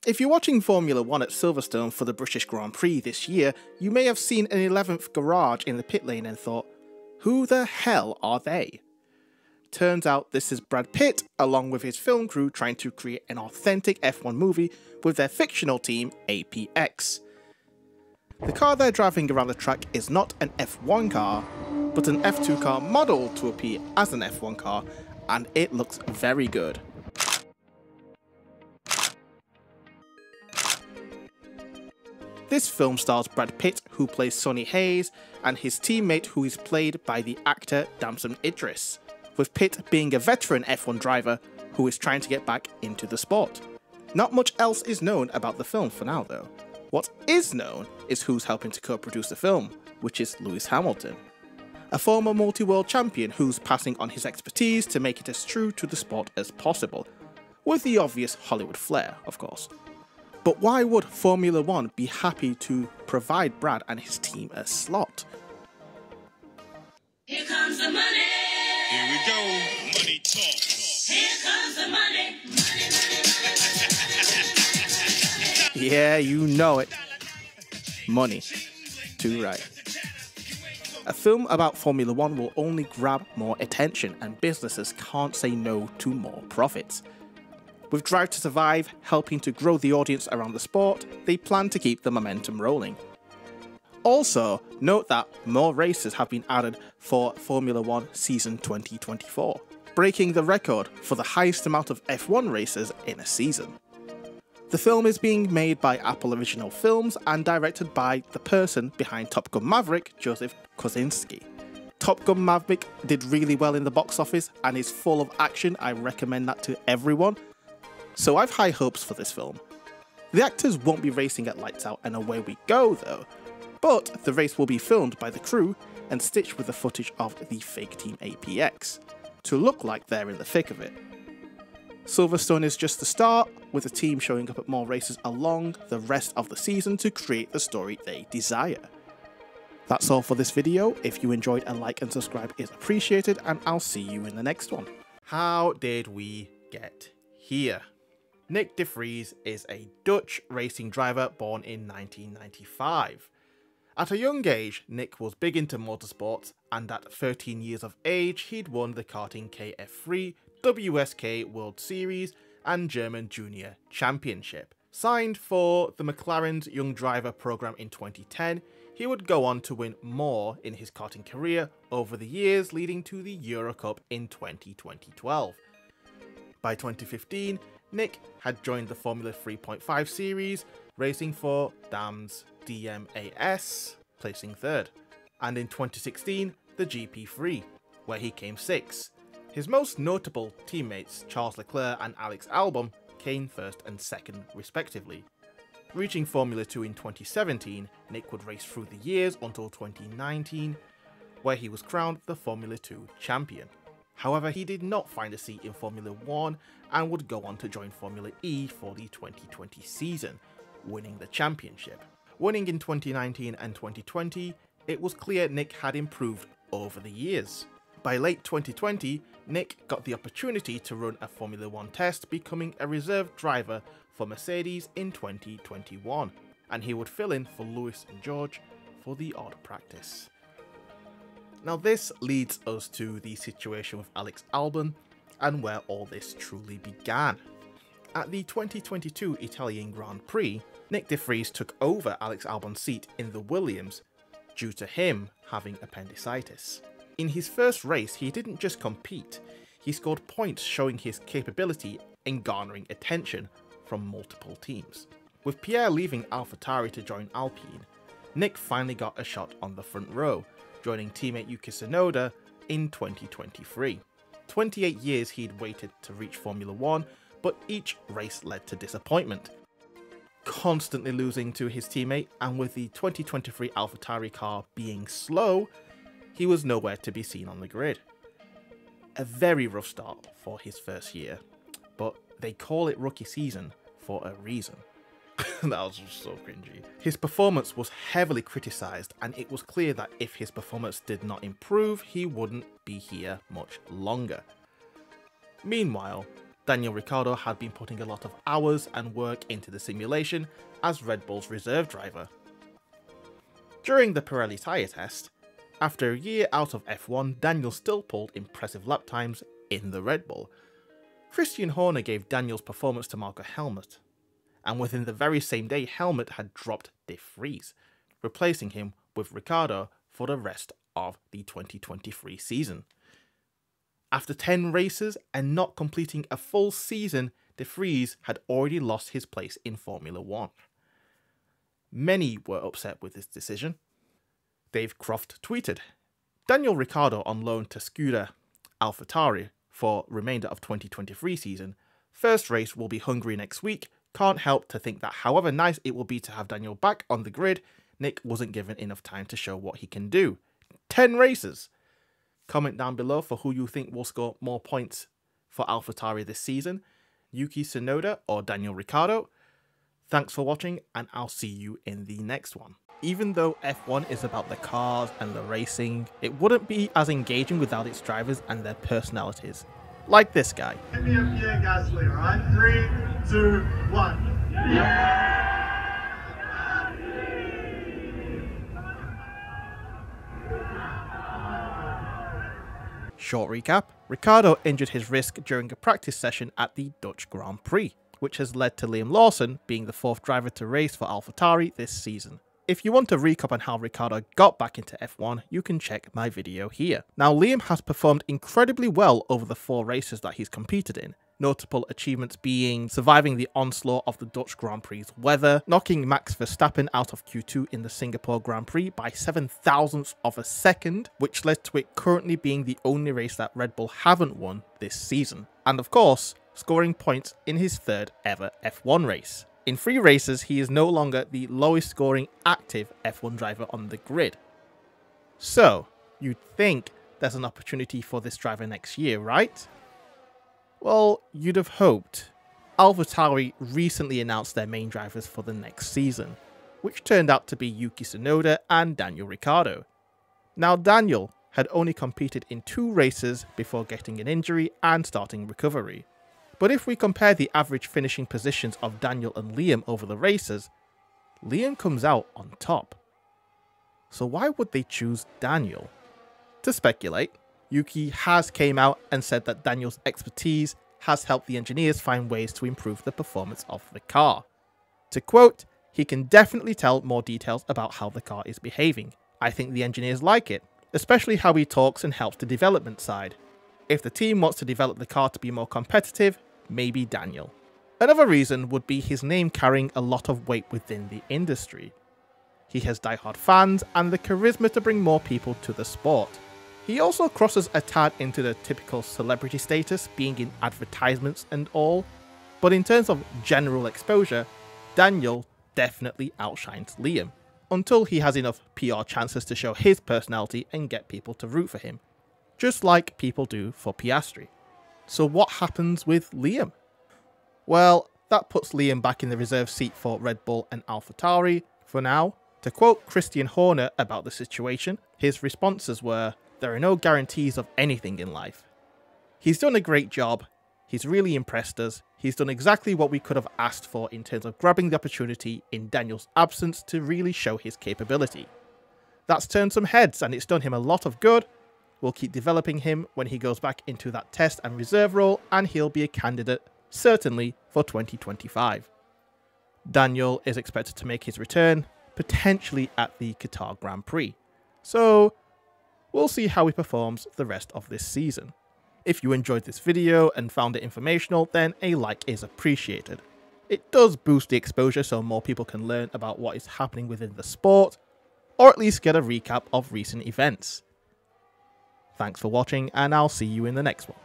If you're watching Formula 1 at Silverstone for the British Grand Prix this year, you may have seen an 11th garage in the pit lane and thought, who the hell are they? Turns out this is Brad Pitt along with his film crew trying to create an authentic F1 movie with their fictional team APX. The car they're driving around the track is not an F1 car, but an F2 car modelled to appear as an F1 car, and it looks very good. This film stars Brad Pitt, who plays Sonny Hayes, and his teammate who is played by the actor Damson Idris, with Pitt being a veteran F1 driver who is trying to get back into the sport. Not much else is known about the film for now though. What is known is who's helping to co-produce the film, which is Lewis Hamilton, a former multi-world champion who's passing on his expertise to make it as true to the sport as possible, with the obvious Hollywood flair, of course. But why would Formula 1 be happy to provide Brad and his team a slot? Here comes the money. Here we go. Money talk. Here comes the money. Yeah, you know it. Money. Too right. A film about Formula 1 will only grab more attention, and businesses can't say no to more profits. With Drive to Survive helping to grow the audience around the sport, they plan to keep the momentum rolling. Also, note that more races have been added for Formula 1 season 2024, breaking the record for the highest amount of F1 races in a season. The film is being made by Apple Original Films and directed by the person behind Top Gun Maverick, Joseph Kosinski. Top Gun Maverick did really well in the box office and is full of action. I recommend that to everyone. So I've high hopes for this film. The actors won't be racing at lights out and away we go though, but the race will be filmed by the crew and stitched with the footage of the fake team APX, to look like they're in the thick of it. Silverstone is just the start, with the team showing up at more races along the rest of the season to create the story they desire. That's all for this video. If you enjoyed, a like and subscribe is appreciated, and I'll see you in the next one. How did we get here? Nick de Vries is a Dutch racing driver born in 1995. At a young age, Nick was big into motorsports, and at 13 years of age he'd won the karting KF3, WSK World Series and German Junior Championship. Signed for the McLaren's Young Driver program in 2010, he would go on to win more in his karting career over the years, leading to the Eurocup in 2012. By 2015, Nick had joined the Formula 3.5 series, racing for DAM's DMAS, placing third, and in 2016 the GP3, where he came sixth. His most notable teammates, Charles Leclerc and Alex Albon, came first and second respectively. Reaching Formula 2 in 2017, Nick would race through the years until 2019, where he was crowned the Formula 2 champion. However, he did not find a seat in Formula 1 and would go on to join Formula E for the 2020 season, winning the championship. Winning in 2019 and 2020, it was clear Nick had improved over the years. By late 2020, Nick got the opportunity to run a Formula 1 test, becoming a reserve driver for Mercedes in 2021, and he would fill in for Lewis and George for the odd practice. Now this leads us to the situation with Alex Albon and where all this truly began. At the 2022 Italian Grand Prix, Nick de Vries took over Alex Albon's seat in the Williams due to him having appendicitis. In his first race, he didn't just compete, he scored points showing his capability in garnering attention from multiple teams. With Pierre leaving AlphaTauri to join Alpine, Nick finally got a shot on the front row, joining teammate Yuki Tsunoda in 2023. 28 years he'd waited to reach Formula 1, but each race led to disappointment. Constantly losing to his teammate, and with the 2023 AlphaTauri car being slow, he was nowhere to be seen on the grid. A very rough start for his first year, but they call it rookie season for a reason. That was just so cringy. His performance was heavily criticised, and it was clear that if his performance did not improve, he wouldn't be here much longer. Meanwhile, Daniel Ricciardo had been putting a lot of hours and work into the simulation as Red Bull's reserve driver. During the Pirelli tyre test, after a year out of F1, Daniel still pulled impressive lap times in the Red Bull. Christian Horner gave Daniel's performance to Marco Helmut, and within the very same day Helmut had dropped De Vries, replacing him with Ricciardo for the rest of the 2023 season. After 10 races and not completing a full season, De Vries had already lost his place in Formula 1. Many were upset with this decision. Dave Croft tweeted, "Daniel Ricciardo on loan to Scuderia AlphaTauri for remainder of 2023 season. First race will be Hungary next week. Can't help to think that however nice it will be to have Daniel back on the grid, Nick wasn't given enough time to show what he can do. 10 races. Comment down below for who you think will score more points for AlphaTauri this season, Yuki Tsunoda or Daniel Ricciardo. Thanks for watching, and I'll see you in the next one." Even though F1 is about the cars and the racing, it wouldn't be as engaging without its drivers and their personalities. Like this guy. Give me a Pierre Gasly, alright? 3, 2, 1. Short recap, Ricciardo injured his wrist during a practice session at the Dutch Grand Prix, which has led to Liam Lawson being the 4th driver to race for AlphaTauri this season. If you want a recap on how Ricciardo got back into F1, you can check my video here. Now, Liam has performed incredibly well over the 4 races that he's competed in. Notable achievements being surviving the onslaught of the Dutch Grand Prix weather, knocking Max Verstappen out of Q2 in the Singapore Grand Prix by 7,000ths of a second, which led to it currently being the only race that Red Bull haven't won this season. And of course, scoring points in his 3rd ever F1 race. In 3 races, he is no longer the lowest scoring active F1 driver on the grid. So, you'd think there's an opportunity for this driver next year, right? Well, you'd have hoped. AlphaTauri recently announced their main drivers for the next season, which turned out to be Yuki Tsunoda and Daniel Ricciardo. Now, Daniel had only competed in 2 races before getting an injury and starting recovery. But if we compare the average finishing positions of Daniel and Liam over the races, Liam comes out on top. So why would they choose Daniel? To speculate, Yuki has came out and said that Daniel's expertise has helped the engineers find ways to improve the performance of the car. To quote, "He can definitely tell more details about how the car is behaving. I think the engineers like it, especially how he talks and helps the development side. If the team wants to develop the car to be more competitive, maybe Daniel." Another reason would be his name carrying a lot of weight within the industry. He has diehard fans and the charisma to bring more people to the sport. He also crosses a tad into the typical celebrity status, being in advertisements and all, but in terms of general exposure, Daniel definitely outshines Liam, until he has enough PR chances to show his personality and get people to root for him, just like people do for Piastri. So what happens with Liam? Well, that puts Liam back in the reserve seat for Red Bull and AlphaTauri for now. To quote Christian Horner about the situation, his responses were, "There are no guarantees of anything in life. He's done a great job, he's really impressed us, he's done exactly what we could have asked for in terms of grabbing the opportunity in Daniel's absence to really show his capability. That's turned some heads and it's done him a lot of good. We'll keep developing him when he goes back into that test and reserve role, and he'll be a candidate, certainly, for 2025. Daniel is expected to make his return, potentially at the Qatar Grand Prix. So, we'll see how he performs the rest of this season. If you enjoyed this video and found it informational, then a like is appreciated. It does boost the exposure so more people can learn about what is happening within the sport, or at least get a recap of recent events. Thanks for watching, and I'll see you in the next one.